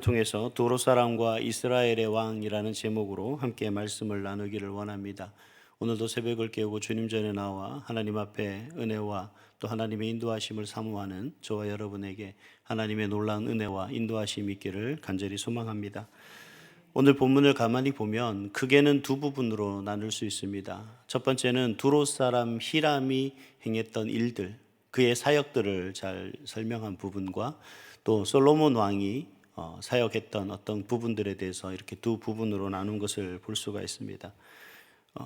통해서 도로 사람과 이스라엘의 왕이라는 제목으로 함께 말씀을 나누기를 원합니다. 오늘도 새벽을 깨우고 주님 전에 나와 하나님 앞에 은혜와 또 하나님의 인도하심을 사모하는 저와 여러분에게 하나님의 놀라운 은혜와 인도하심이 있기를 간절히 소망합니다. 오늘 본문을 가만히 보면 크게는 두 부분으로 나눌 수 있습니다. 첫 번째는 두로 사람 히람이 행했던 일들, 그의 사역들을 잘 설명한 부분과 또 솔로몬 왕이 사역했던 어떤 부분들에 대해서 이렇게 두 부분으로 나눈 것을 볼 수가 있습니다.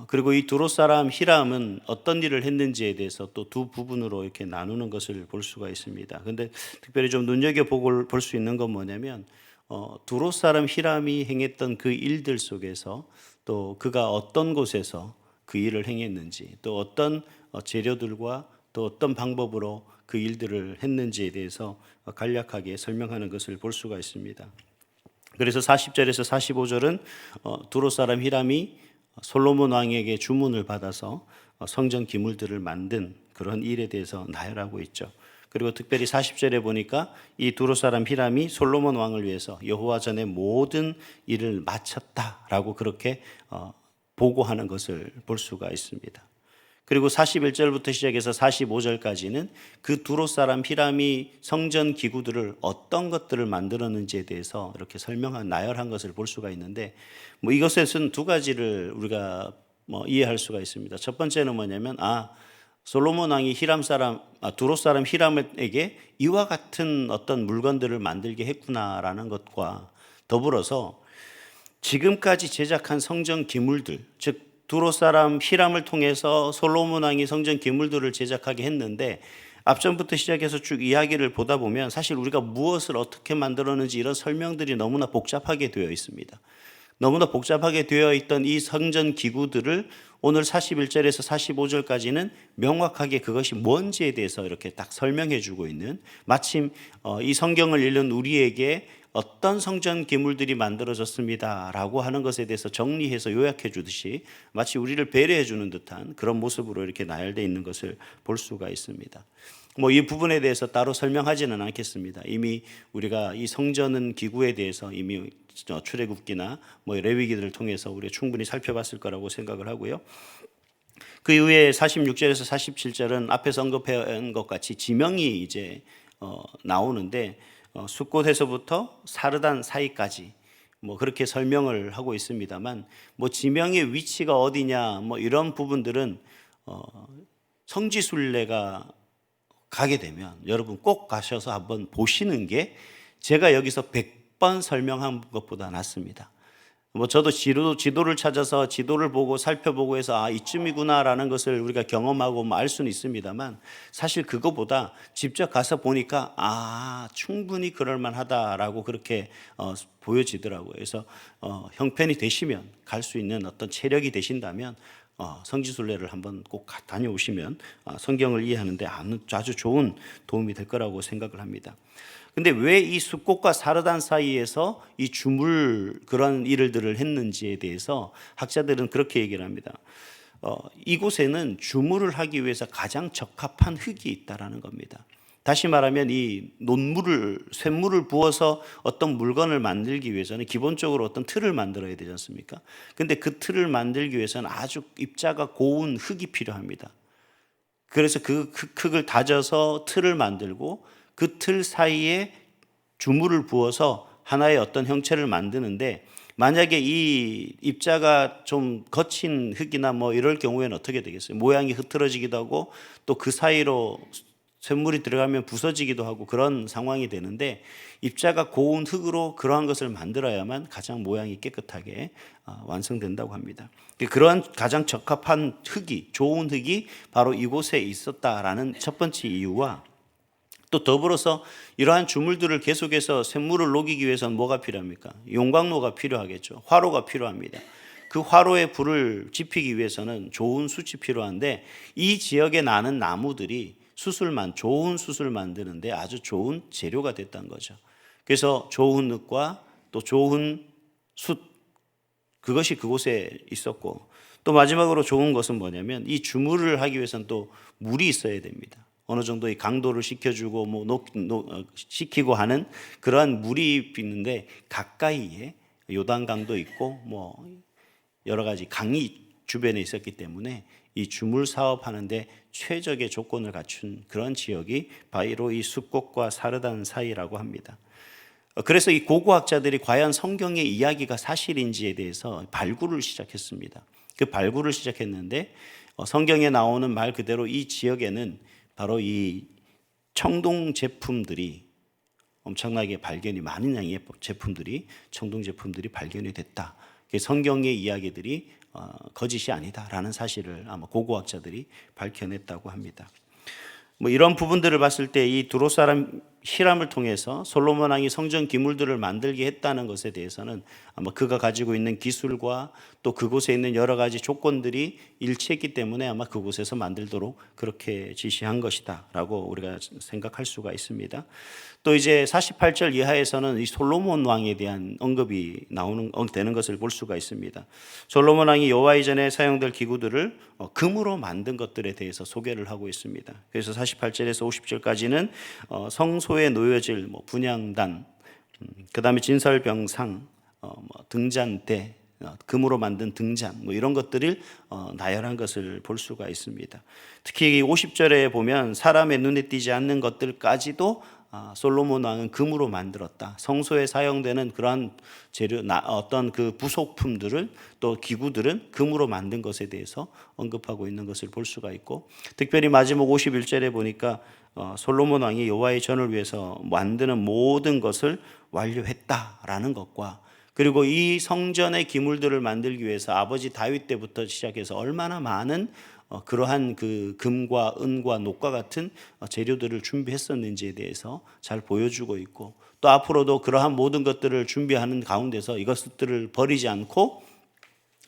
그리고 이 두로 사람 히람은 어떤 일을 했는지에 대해서 또 두 부분으로 이렇게 나누는 것을 볼 수가 있습니다. 근데 특별히 좀 눈여겨보고 볼 수 있는 건 뭐냐면 두로 사람 히람이 행했던 그 일들 속에서 또 그가 어떤 곳에서 그 일을 행했는지, 또 어떤 재료들과 또 어떤 방법으로 그 일들을 했는지에 대해서 간략하게 설명하는 것을 볼 수가 있습니다. 그래서 40절에서 45절은 두로 사람 히람이 솔로몬 왕에게 주문을 받아서 성전 기물들을 만든 그런 일에 대해서 나열하고 있죠. 그리고 특별히 40절에 보니까 이 두로 사람 히람이 솔로몬 왕을 위해서 여호와 전에 모든 일을 마쳤다라고 그렇게 보고하는 것을 볼 수가 있습니다. 그리고 41절부터 시작해서 45절까지는 그 두로 사람 히람이 성전 기구들을 어떤 것들을 만들었는지에 대해서 이렇게 설명한 나열한 것을 볼 수가 있는데 이것에서는 두 가지를 우리가 이해할 수가 있습니다. 첫 번째는 뭐냐면 솔로몬 왕이 두로 사람 히람에게 이와 같은 어떤 물건들을 만들게 했구나라는 것과 더불어서 지금까지 제작한 성전 기물들, 즉 두로 사람 히람을 통해서 솔로몬 왕이 성전 기물들을 제작하게 했는데 앞전부터 시작해서 쭉 이야기를 보다 보면 사실 우리가 무엇을 어떻게 만들었는지 이런 설명들이 너무나 복잡하게 되어 있습니다. 너무나 복잡하게 되어 있던 이 성전 기구들을 오늘 41절에서 45절까지는 명확하게 그것이 뭔지에 대해서 이렇게 딱 설명해 주고 있는, 마침 이 성경을 읽는 우리에게 어떤 성전 기물들이 만들어졌습니다 라고 하는 것에 대해서 정리해서 요약해 주듯이 마치 우리를 배려해 주는 듯한 그런 모습으로 이렇게 나열되어 있는 것을 볼 수가 있습니다. 이 부분에 대해서 따로 설명하지는 않겠습니다. 이미 우리가 이 성전 기구에 대해서 이미 출애굽기나 레위기들을 통해서 우리가 충분히 살펴봤을 거라고 생각을 하고요. 그 이후에 46절에서 47절은 앞에서 언급한 것 같이 지명이 이제 나오는데 숫곳에서부터 사르단 사이까지 그렇게 설명을 하고 있습니다만 지명의 위치가 어디냐 이런 부분들은 성지순례가 가게 되면 여러분 꼭 가셔서 한번 보시는 게 제가 여기서 100번 설명한 것보다 낫습니다. 저도 지도를 찾아서 지도를 보고 살펴보고 해서 이쯤이구나라는 것을 우리가 경험하고 알 수는 있습니다만 사실 그거보다 직접 가서 보니까 충분히 그럴만하다라고 그렇게 보여지더라고요. 그래서 형편이 되시면 갈 수 있는 어떤 체력이 되신다면 성지순례를 한번 꼭 다녀오시면 성경을 이해하는데 아주 좋은 도움이 될 거라고 생각을 합니다. 근데 왜 이 숫곳과 사르단 사이에서 이 주물 그런 일들을 했는지에 대해서 학자들은 그렇게 얘기를 합니다. 이곳에는 주물을 하기 위해서 가장 적합한 흙이 있다라는 겁니다. 다시 말하면 이 쇳물을 부어서 어떤 물건을 만들기 위해서는 기본적으로 어떤 틀을 만들어야 되지 않습니까? 근데 그 틀을 만들기 위해서는 아주 입자가 고운 흙이 필요합니다. 그래서 그 흙을 다져서 틀을 만들고 그 틀 사이에 주물을 부어서 하나의 어떤 형체를 만드는데 만약에 이 입자가 좀 거친 흙이나 이럴 경우에는 어떻게 되겠어요? 모양이 흐트러지기도 하고 또 그 사이로 쇳물이 들어가면 부서지기도 하고 그런 상황이 되는데 입자가 고운 흙으로 그러한 것을 만들어야만 가장 모양이 깨끗하게 완성된다고 합니다. 그러한 가장 적합한 흙이, 좋은 흙이 바로 이곳에 있었다라는 첫 번째 이유와 또 더불어서 이러한 주물들을 계속해서 쇳물을 녹이기 위해서는 뭐가 필요합니까? 용광로가 필요하겠죠. 화로가 필요합니다. 그 화로에 불을 지피기 위해서는 좋은 숯이 필요한데 이 지역에 나는 나무들이 좋은 숯을 만드는데 아주 좋은 재료가 됐다는 거죠. 그래서 좋은 흙과 또 좋은 숯, 그것이 그곳에 있었고 또 마지막으로 좋은 것은 뭐냐면 이 주물을 하기 위해서는 또 물이 있어야 됩니다. 어느 정도의 강도를 시켜주고 시키고 하는 그러한 물이 있는데 가까이에 요단강도 있고 여러 가지 강이 주변에 있었기 때문에 이 주물 사업하는데 최적의 조건을 갖춘 그런 지역이 바로 이 숫곳과 사르단 사이라고 합니다. 그래서 이 고고학자들이 과연 성경의 이야기가 사실인지에 대해서 발굴을 시작했습니다. 그 발굴을 시작했는데 성경에 나오는 말 그대로 이 지역에는 바로 이 청동 제품들이 엄청나게 발견이 많은 양의 제품들이 청동 제품들이 발견이 됐다. 성경의 이야기들이 거짓이 아니다라는 사실을 아마 고고학자들이 밝혀냈다고 합니다. 이런 부분들을 봤을 때 이 두로 사람 히람을 통해서 솔로몬 왕이 성전 기물들을 만들게 했다는 것에 대해서는 아마 그가 가지고 있는 기술과 또 그곳에 있는 여러 가지 조건들이 일치했기 때문에 아마 그곳에서 만들도록 그렇게 지시한 것이다라고 우리가 생각할 수가 있습니다. 또 이제 48절 이하에서는 이 솔로몬 왕에 대한 언급이 되는 것을 볼 수가 있습니다. 솔로몬 왕이 여호와 이전에 사용될 기구들을 금으로 만든 것들에 대해서 소개를 하고 있습니다. 그래서 48절에서 50절까지는 성소에 놓여질 분향단, 그다음에 진설병상, 등잔대, 금으로 만든 등잔 이런 것들을 나열한 것을 볼 수가 있습니다. 특히 50절에 보면 사람의 눈에 띄지 않는 것들까지도 솔로몬 왕은 금으로 만들었다. 성소에 사용되는 그러한 재료, 어떤 그 부속품들을 또 기구들은 금으로 만든 것에 대해서 언급하고 있는 것을 볼 수가 있고, 특별히 마지막 51절에 보니까 솔로몬 왕이 여호와의 전을 위해서 만드는 모든 것을 완료했다라는 것과, 그리고 이 성전의 기물들을 만들기 위해서 아버지 다윗 때부터 시작해서 얼마나 많은 그러한 그 금과 은과 녹과 같은 재료들을 준비했었는지에 대해서 잘 보여주고 있고, 또 앞으로도 그러한 모든 것들을 준비하는 가운데서 이것들을 버리지 않고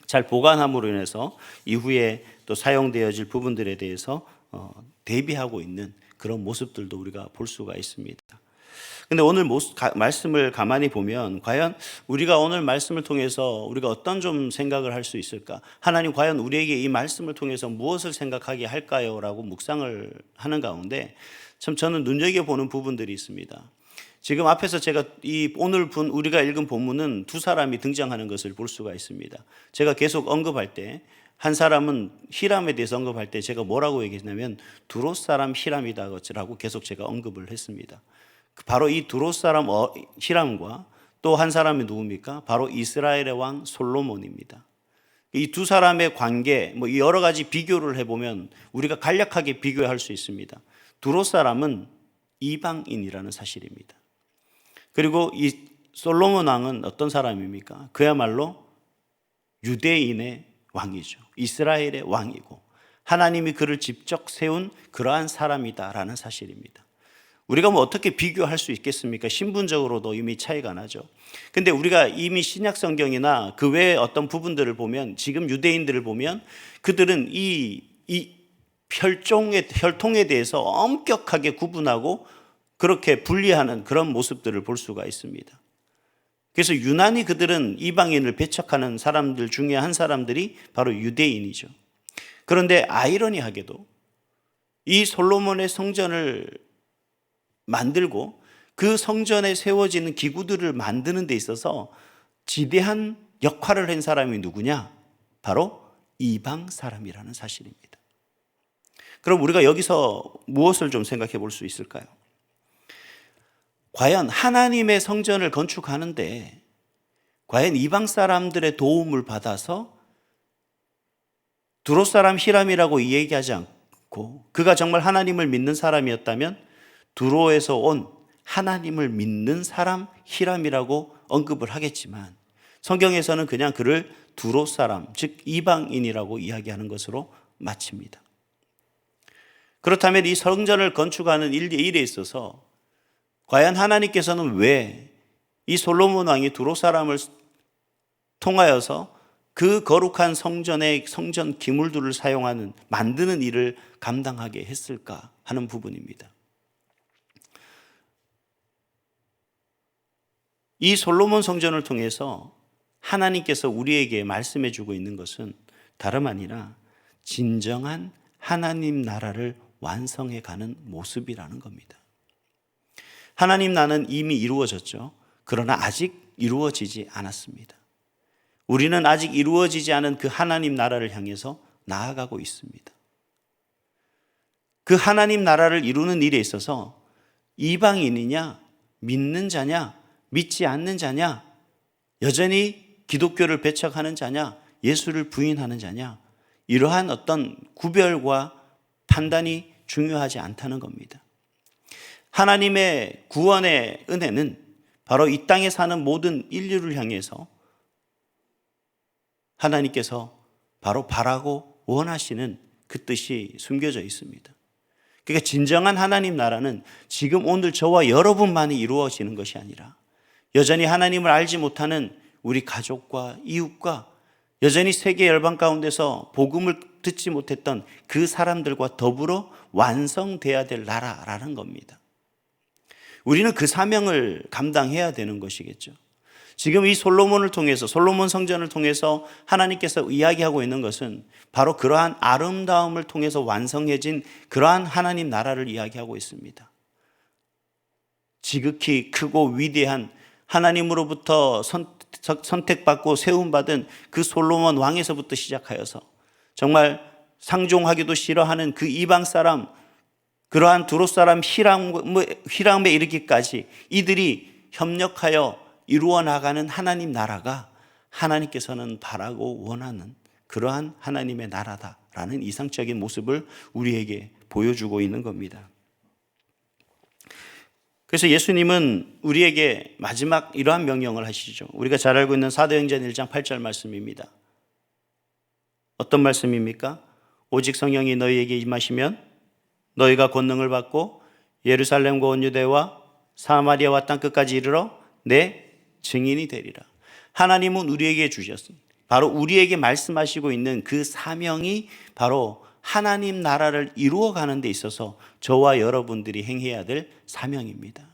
잘 보관함으로 인해서 이후에 또 사용되어질 부분들에 대해서 대비하고 있는 그런 모습들도 우리가 볼 수가 있습니다. 근데 오늘 말씀을 가만히 보면 과연 우리가 오늘 말씀을 통해서 우리가 어떤 좀 생각을 할 수 있을까? 하나님 과연 우리에게 이 말씀을 통해서 무엇을 생각하게 할까요? 라고 묵상을 하는 가운데 참 저는 눈여겨보는 부분들이 있습니다. 지금 앞에서 제가 우리가 읽은 본문은 두 사람이 등장하는 것을 볼 수가 있습니다. 제가 계속 언급할 때 한 사람은 히람에 대해서 언급할 때 제가 뭐라고 얘기했냐면 두로 사람 히람이다라고 계속 제가 언급을 했습니다. 바로 이 두로 사람 히람과 또 한 사람이 누굽니까? 바로 이스라엘의 왕 솔로몬입니다. 이 두 사람의 관계, 여러 가지 비교를 해보면 우리가 간략하게 비교할 수 있습니다. 두로 사람은 이방인이라는 사실입니다. 그리고 이 솔로몬 왕은 어떤 사람입니까? 그야말로 유대인의 왕이죠. 이스라엘의 왕이고 하나님이 그를 직접 세운 그러한 사람이다라는 사실입니다. 우리가 어떻게 비교할 수 있겠습니까? 신분적으로도 이미 차이가 나죠. 근데 우리가 이미 신약 성경이나 그 외의 어떤 부분들을 보면, 지금 유대인들을 보면 그들은 이 혈통에 대해서 엄격하게 구분하고 그렇게 분리하는 그런 모습들을 볼 수가 있습니다. 그래서 유난히 그들은 이방인을 배척하는 사람들 중에 한 사람들이 바로 유대인이죠. 그런데 아이러니하게도 이 솔로몬의 성전을 만들고 그 성전에 세워지는 기구들을 만드는 데 있어서 지대한 역할을 한 사람이 누구냐? 바로 이방 사람이라는 사실입니다. 그럼 우리가 여기서 무엇을 좀 생각해 볼 수 있을까요? 과연 하나님의 성전을 건축하는데 과연 이방 사람들의 도움을 받아서 두로 사람 히람이라고 얘기하지 않고 그가 정말 하나님을 믿는 사람이었다면 두로에서 온 하나님을 믿는 사람 히람이라고 언급을 하겠지만 성경에서는 그냥 그를 두로 사람, 즉 이방인이라고 이야기하는 것으로 마칩니다. 그렇다면 이 성전을 건축하는 일에 있어서 과연 하나님께서는 왜 이 솔로몬 왕이 두로 사람을 통하여서 그 거룩한 성전의 성전 기물들을 만드는 일을 감당하게 했을까 하는 부분입니다. 이 솔로몬 성전을 통해서 하나님께서 우리에게 말씀해 주고 있는 것은 다름 아니라 진정한 하나님 나라를 완성해 가는 모습이라는 겁니다. 하나님 나라는 이미 이루어졌죠. 그러나 아직 이루어지지 않았습니다. 우리는 아직 이루어지지 않은 그 하나님 나라를 향해서 나아가고 있습니다. 그 하나님 나라를 이루는 일에 있어서 이방인이냐, 믿는 자냐, 믿지 않는 자냐, 여전히 기독교를 배척하는 자냐, 예수를 부인하는 자냐, 이러한 어떤 구별과 판단이 중요하지 않다는 겁니다. 하나님의 구원의 은혜는 바로 이 땅에 사는 모든 인류를 향해서 하나님께서 바로 바라고 원하시는 그 뜻이 숨겨져 있습니다. 그러니까 진정한 하나님 나라는 지금 오늘 저와 여러분만이 이루어지는 것이 아니라 여전히 하나님을 알지 못하는 우리 가족과 이웃과 여전히 세계 열방 가운데서 복음을 듣지 못했던 그 사람들과 더불어 완성돼야 될 나라라는 겁니다. 우리는 그 사명을 감당해야 되는 것이겠죠. 지금 이 솔로몬을 통해서, 솔로몬 성전을 통해서 하나님께서 이야기하고 있는 것은 바로 그러한 아름다움을 통해서 완성해진 그러한 하나님 나라를 이야기하고 있습니다. 지극히 크고 위대한 하나님으로부터 선택받고 세움받은 그 솔로몬 왕에서부터 시작하여서 정말 상종하기도 싫어하는 그 이방 사람, 그러한 두로 사람 히람에 이르기까지 이들이 협력하여 이루어 나가는 하나님 나라가 하나님께서는 바라고 원하는 그러한 하나님의 나라다라는 이상적인 모습을 우리에게 보여주고 있는 겁니다. 그래서 예수님은 우리에게 마지막 이러한 명령을 하시죠. 우리가 잘 알고 있는 사도행전 1장 8절 말씀입니다. 어떤 말씀입니까? 오직 성령이 너희에게 임하시면 너희가 권능을 받고 예루살렘과 온 유대와 사마리아와 땅 끝까지 이르러 내 증인이 되리라. 하나님은 우리에게 주셨습니다. 바로 우리에게 말씀하시고 있는 그 사명이 바로 하나님 나라를 이루어가는 데 있어서 저와 여러분들이 행해야 될 사명입니다.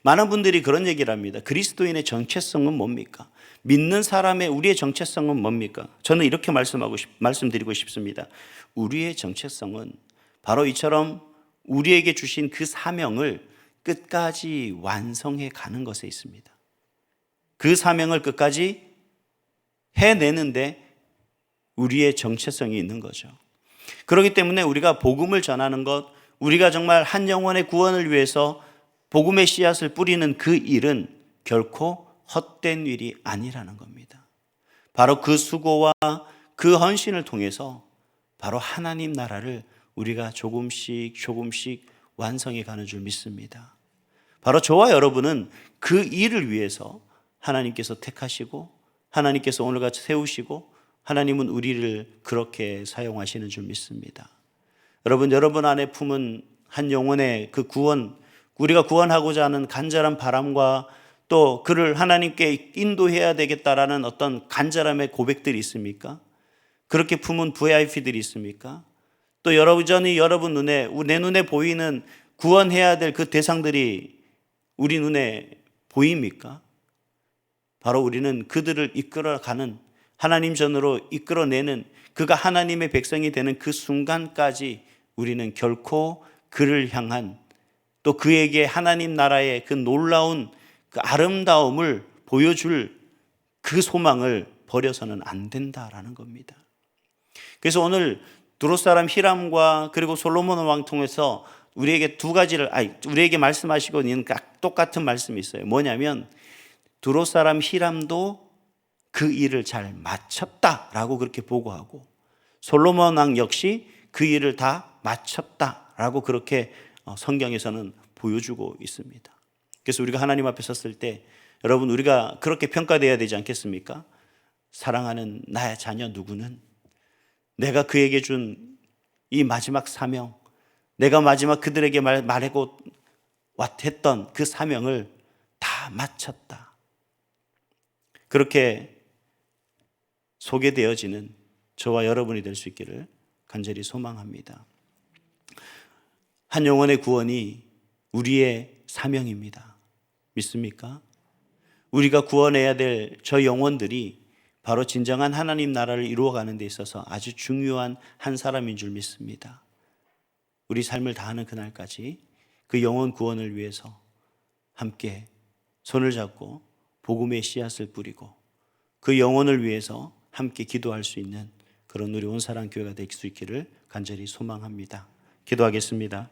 많은 분들이 그런 얘기를 합니다. 그리스도인의 정체성은 뭡니까? 믿는 사람의 우리의 정체성은 뭡니까? 저는 이렇게 말씀드리고 싶습니다. 우리의 정체성은 바로 이처럼 우리에게 주신 그 사명을 끝까지 완성해 가는 것에 있습니다. 그 사명을 끝까지 해내는데 우리의 정체성이 있는 거죠. 그렇기 때문에 우리가 복음을 전하는 것, 우리가 정말 한 영혼의 구원을 위해서 복음의 씨앗을 뿌리는 그 일은 결코 헛된 일이 아니라는 겁니다. 바로 그 수고와 그 헌신을 통해서 바로 하나님 나라를 우리가 조금씩 완성해 가는 줄 믿습니다. 바로 저와 여러분은 그 일을 위해서 하나님께서 택하시고 하나님께서 오늘같이 세우시고 하나님은 우리를 그렇게 사용하시는 줄 믿습니다. 여러분 안에 품은 한 영혼의 그 구원, 우리가 구원하고자 하는 간절한 바람과 또 그를 하나님께 인도해야 되겠다라는 어떤 간절함의 고백들이 있습니까? 그렇게 품은 VIP들이 있습니까? 또 여러분이 여러분 눈에, 내 눈에 보이는 구원해야 될 그 대상들이 우리 눈에 보입니까? 바로 우리는 그들을 이끌어가는 하나님 전으로 이끌어내는 그가 하나님의 백성이 되는 그 순간까지 우리는 결코 그를 향한 또 그에게 하나님 나라의 그 놀라운 그 아름다움을 보여줄 그 소망을 버려서는 안 된다라는 겁니다. 그래서 오늘 두로 사람 히람과 그리고 솔로몬 왕 통해서 우리에게 우리에게 말씀하시고 있는 똑같은 말씀이 있어요. 뭐냐면 두로 사람 히람도 그 일을 잘 마쳤다라고 그렇게 보고하고 솔로몬 왕 역시 그 일을 다 마쳤다라고 그렇게 성경에서는 보여주고 있습니다. 그래서 우리가 하나님 앞에 섰을 때 여러분 우리가 그렇게 평가돼야 되지 않겠습니까? 사랑하는 나의 자녀 누구는 내가 그에게 준 이 마지막 사명, 내가 마지막 그들에게 말하고 했던 그 사명을 다 마쳤다. 그렇게 소개되어지는 저와 여러분이 될 수 있기를 간절히 소망합니다. 한 영혼의 구원이 우리의 사명입니다. 믿습니까? 우리가 구원해야 될 저 영혼들이 바로 진정한 하나님 나라를 이루어가는 데 있어서 아주 중요한 한 사람인 줄 믿습니다. 우리 삶을 다하는 그날까지 그 영혼 구원을 위해서 함께 손을 잡고 복음의 씨앗을 뿌리고 그 영혼을 위해서 함께 기도할 수 있는 그런 우리 온사랑교회가 될 수 있기를 간절히 소망합니다. 기도하겠습니다.